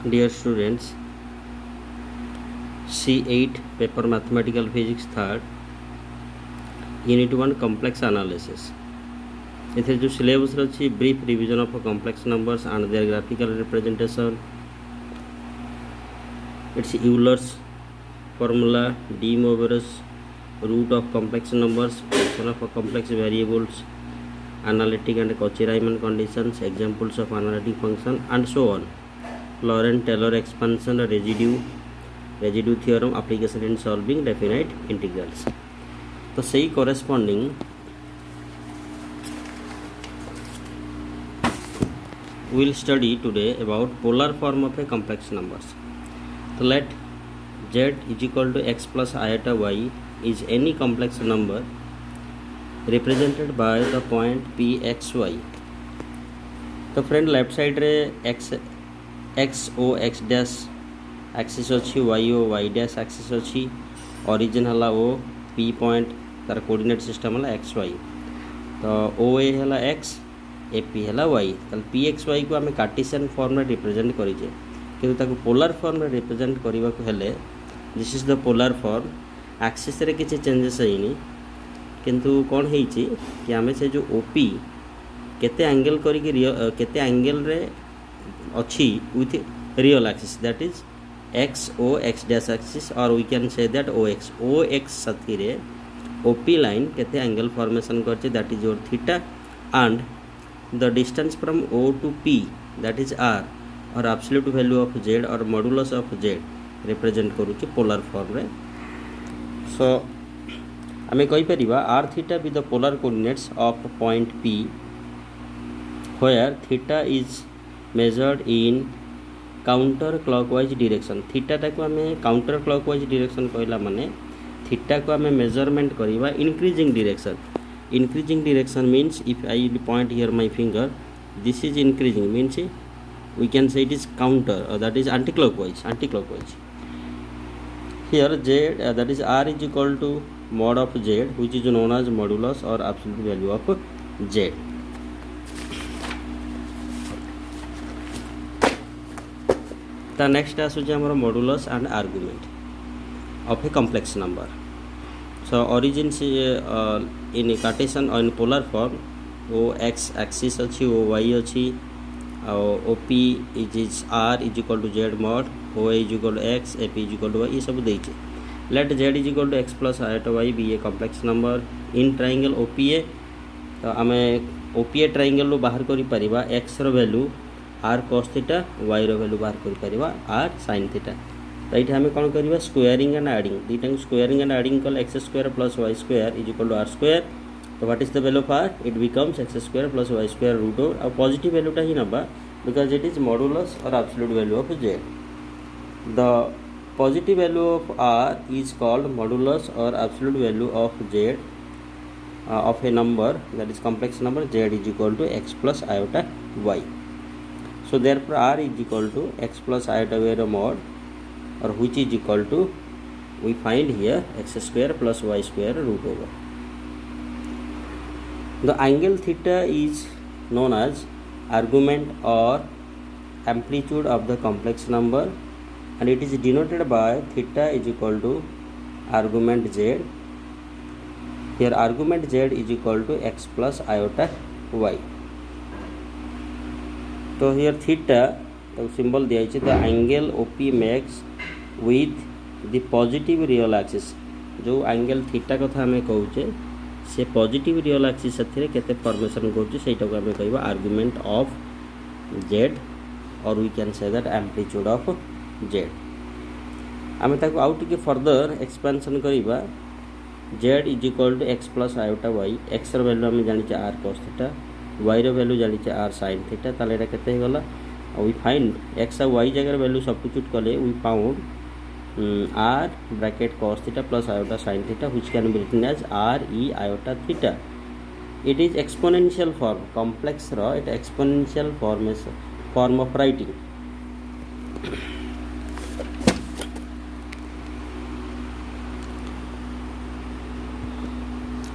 Dear students, C8 paper Mathematical Physics 3rd Unit 1 Complex Analysis. इथे जो syllabus अच्छी brief revision of complex numbers and their graphical representation. It's Euler's formula, De Moivre's root of complex numbers, function of complex variables, analytic and Cauchy-Riemann conditions, examples of analytic function, and so on. Laurent-Taylor expansion, residue theorem, application in solving definite integrals. तो सही corresponding we will study today about polar form of a complex numbers. So let z is equal to x plus iota y is any complex number represented by the point pxy. तो friend left side रे x o x dash axis अच्छी y o y dash axis अच्छी origin हला o p point तार coordinate system हला x y तो o a हला x A P है वाई तो पी एक्स वाई को आम कार्टेशियन फॉर्म में रिप्रेजेंट करें कि पोलार फॉर्म में रिप्रेजेंट करने को हेले this is the polar form axis रे किसी चेंजेस होइनी किंतु कौन है कि आम से जो ओपी केते एंगल करके केते एंगल रे अच्छी with real axis that is X O X dash axis or we can say that O X साथी रे ओपी लाइन केते एंगल फॉर्मेशन करছে that is your theta and the distance from O to P that is R or absolute value of Z or modulus of Z represent करूँ polar form रे. So आमे कही परिबा R theta be the polar coordinates of point P where theta is measured in counter clockwise direction. theta टाको आमे counter clockwise direction कहला माने theta को आमे measurement करिबा increasing direction. Increasing direction means if I point here my finger, this is increasing means we can say it is counter or that is anti-clockwise. Here Z that is R is equal to mod of Z which is known as modulus or absolute value of Z. The next is our modulus and argument of a complex number. So origin in Cartesian or in polar form o x axis अच्छी o y अच्छी o p is r is equal to z mod o a is equal to x a p is equal to y ये सब देखिए. Let z is equal to x plus iota y be a complex number in triangle OPA. तो आमे OPA triangle लो बाहर करी परिबा x रो value r cos theta y रो वैल्यू बाहर करी परिबा r sin थीटा. तो ये आम कौन करवा स्क्वेयरिंग एंड एडिंग दुईटा स्क्वेयरिंग एंड एडिंग कल X square plus Y square is equal to R square. तो what is the value of R it becomes X square plus Y square root over और positive वैल्यूटा ही नबा because it is modulus or absolute value of Z. The positive value of R is called modulus or absolute value of Z of a number that is complex number z is equal to x plus iota y. So therefore r is equal to x plus iota y mod or which is equal to we find here x square plus y square root over. The angle theta is known as argument or amplitude of the complex number and it is denoted by theta is equal to argument z. Here argument z is equal to x plus iota y. So here theta the symbol दिया है the angle OP makes with the positive real axis. जो angle theta कथा आम कहूचे से positive real axis साथी केते formation करूँ सेटा को आम कहवा आर्गुमेंट ऑफ जेड और we can say that amplitude of z. आम ताको आउ टिके फर्दर एक्सपेंशन करवा z is equal to x plus iota y. X रो वैल्यू आम जानी आर कॉस थीटा वाई रो वैल्यू जानी आर साइन थीटा. ताले एटा केते गला वी फाइंड एक्स और वाई जगह वैल्यू सब्स्टिट्यूट कले we found r bracket cos theta plus iota sin theta which can be written as r e iota theta. It is exponential form complex raw it exponential form of writing.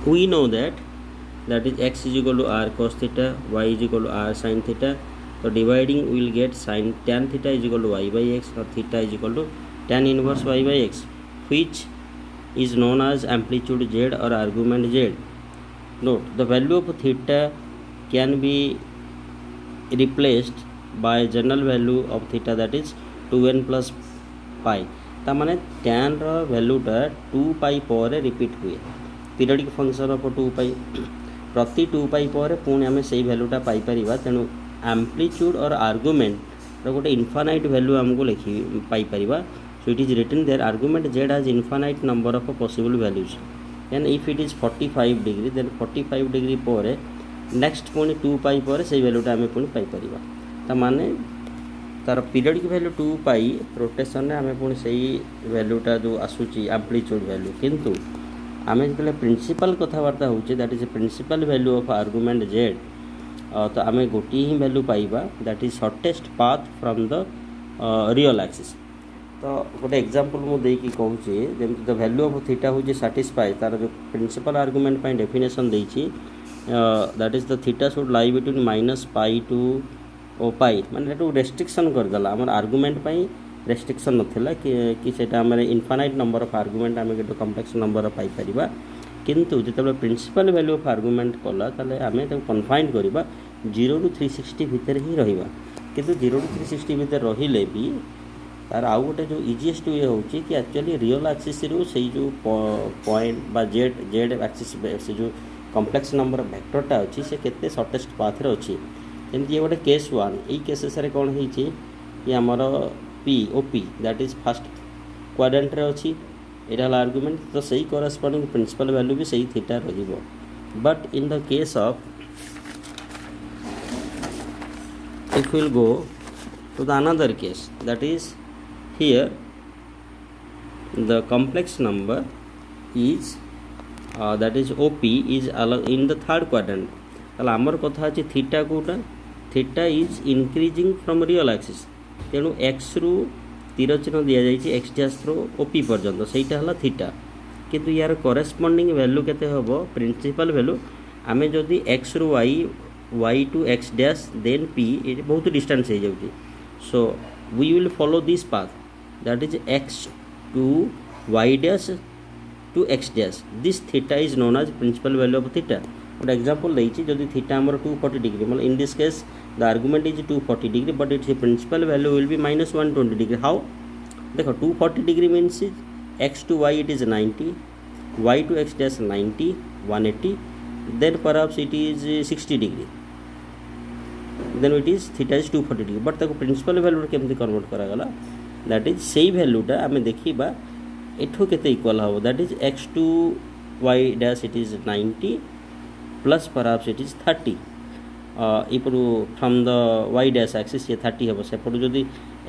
We know that is x is equal to r cos theta y is equal to r sin theta तो dividing will get sin tan theta is equal to y by x or theta is equal to tan inverse y by x, which is known as amplitude z or argument z. Note the value of theta can be replaced by general value of theta, that is 2n plus pi. ता माने tan रो वैल्यूटा 2 पाई पर repeat हुए, periodic function of 2 पाई प्रति 2 पाई पर पुणी आम से वैल्यूटा पाई परिबा। तेणु एम्प्लीट्यूड और आर्गुमेंट रो गोटे इनफाइनाइट वैल्यू आमको लिखि पाई परिबा। So it is written there argument z has infinite number of possible values, and if it is 45 degree then 45 degree पर नेक्स्ट पुणी 2 पाई पर से वैल्यूटा आम पुणी पाई परिबा। ता माने तार पीरियडिक वैल्यू 2 पाई रोटेशन आम पुणी से वैल्यूटा जो आसूची एम्प्लीट्यूड वैल्यू, किंतु आम जो प्रिंसिपल कथबार्ता होचे that is principal value of argument z, तो आम गोटे ही वैल्यू पाइबा that is shortest path from the real axis. तो गोटे एग्जांपल मुझे कहूँ जमी द वैल्यू ऑफ थीटा हूँ सैटिस्फाई तार जो प्रिंसिपल आर्गुमेंट डेफिनेशन देती that is the theta should lie between -पाई टू ओ पाई, माने रेस्ट्रिक्शन करदेला आम आर्गुमेंट रेस्ट्रिक्शन नाला कि सेटा आम इनफाइनाइट नंबर ऑफ आर्गुमेंट आम गोटे कम्प्लेक्स नंबर पाई परिबा। किंतु जिते प्रिंसिपल वैल्यू ऑफ आर्गुमेंट कला ताले आम कन्फाइन करवा 0 ରୁ 360 भितर ही रहिबा। किंतु 0 ରୁ 360 भितर रहिले भी तार आउ गोटे जो इजीएस्ट वे हो कि एक्चुअली रियल एक्सिस रू से जो पॉइंट बा जेड एक्सिस से जो कम्प्लेक्स नंबर वेक्टरटा अच्छी से केते शॉर्टेस्ट पाथ रे अच्छी। एमती ये गोटे केस 1 यही केसेस रे कौन होइछि कि आमर P O P that is first quadrant रे अच्छी, एटा आर्गुमेंट तो सही करस्पॉन्डिंग प्रिंसिपल वैल्यू भी सही थीटा रहिबो। But in the case of if we will go to the another case, that is here the complex number is that is OP is in the third quadrant। ताला आमर कथा अछि theta कोटा, theta is increasing from real axis, तेणु x रु तीर चिन्ह दिया जाइछि x डैश रो OP पर्यंत सेटा हला थीटा। किंतु यार करेस्पॉन्डिंग वैल्यू केते हबो प्रिंसिपल वैल्यू आमे जदि x रु y to x dash then p ये बहुत डिस्टेंस हो जाउछि। So we will follow this path that is x to y dash to x dash, this theta is known as principal value of theta. गोटे example देछि जदि थीटा हमर 240 degree मतलब in this case the argument is 240 degree but it's principal value will be -120 degree. How देखो 240 degree means x to y it is 90, y to x dash 90 180, then perhaps it is 60 degree, then it is theta is 240 degree। But ताको principal value केमती convert करा गला that is सेही वैल्यूटा आमे देखिबा एठो केते equal हो that is x to y dash it is 90 plus perhaps it is 30 इपरु from the y dash axis ये 30 हो सेपटु जदी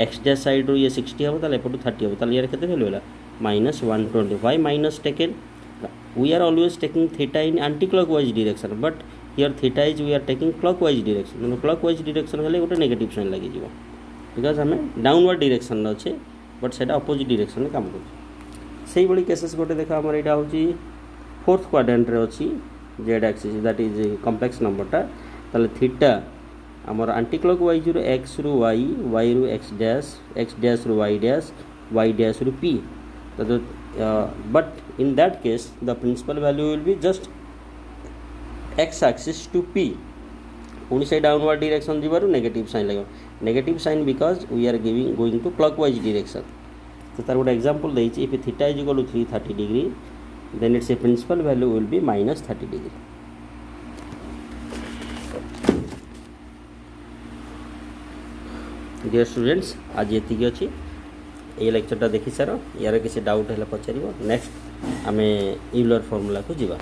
x डैश साइड रो ये 60 हो ताले एपटु 30 हो ताले यार केते वैल्यू होला -120। why minus taken? We are always taking theta in anti-clockwise direction, but here theta is we are taking clockwise direction। मतलब clockwise direction हेले गोटे नेगेटिव साइन लागि जीवो बिकॉज हमें डाउनवर्ड डायरेक्शन अच्छे बट सेटा अपोजिट डायरेक्शन में काम कर। सही बड़ी केसेस गोटे देखा हमर एटा होची फोर्थ क्वाड्रेंट रे अछि z axis that is complex नंबरटा ताले थीटा हमर एंटी क्लॉकवाइज रो x रो y रो x डैश रो y डैश रो p। तो but in that case the principal value will be just x axis to p, only say downward direction jibaru negative sign lagyo, negative sign because we are going to clockwise direction। तो तार गोटे example देछि if theta is equal to 330 degree then its a principal value will be -30 degree। Dear students आज ये अच्छी ये लेक्चरटा देखि सार, यार किसी डाउट है पचार नेक्स्ट आम यूलर फॉर्मूला को जीवा।